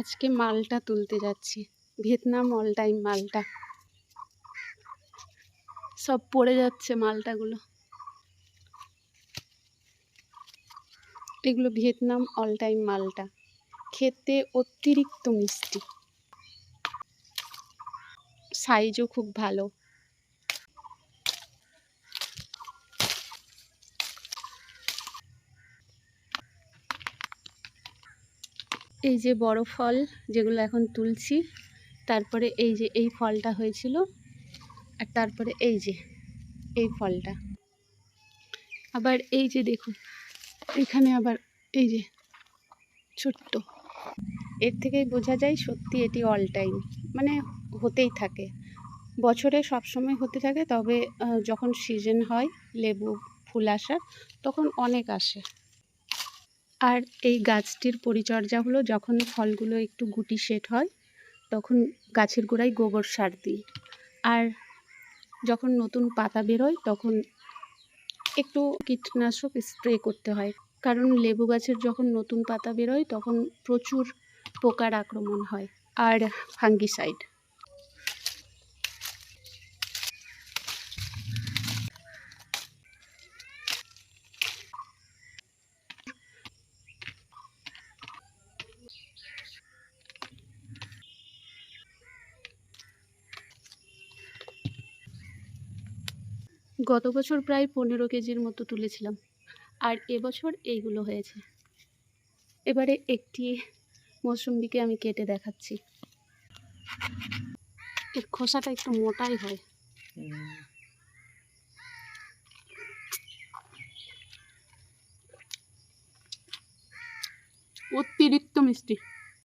আজকে মালটা তুলতে যাচ্ছি, ভিয়েতনাম অল টাইম মালটা। সব পড়ে যাচ্ছে মালটাগুলো। এগুলো ভিয়েতনাম অল টাইম মালটা, খেতে অতিরিক্ত মিষ্টি, সাইজও খুব ভালো। এই যে বড় ফল যেগুলো এখন তুলছি, তারপরে এই যে এই ফলটা হয়েছিল, আর তারপরে এই যে এই ফলটা। আবার এই যে দেখুন এখানে আবার এই যে ছোট্ট, এর থেকেই বোঝা যায় সত্যি এটি অল টাইম, মানে হতেই থাকে, বছরে সবসময় হতে থাকে। তবে যখন সিজন হয় লেবু ফুল আসার, তখন অনেক আসে। আর এই গাছটির পরিচর্যা হলো, যখন ফলগুলো একটু গুটি সেট হয় তখন গাছের গোড়ায় গোবর সার দিই, আর যখন নতুন পাতা বেরোয় তখন একটু কীটনাশক স্প্রে করতে হয়, কারণ লেবু গাছের যখন নতুন পাতা বেরোয় তখন প্রচুর পোকার আক্রমণ হয়, আর ফাঙ্গিসাইড। গত বছর প্রায় 15 কেজির মতো তুলেছিলাম, আর এবছর এইগুলো হয়েছে। এবারে একটি মৌসুম্বিকে আমি কেটে দেখাচ্ছি। এর খোসাটা একটু মোটাই হয়। অতিরিক্ত মিষ্টি।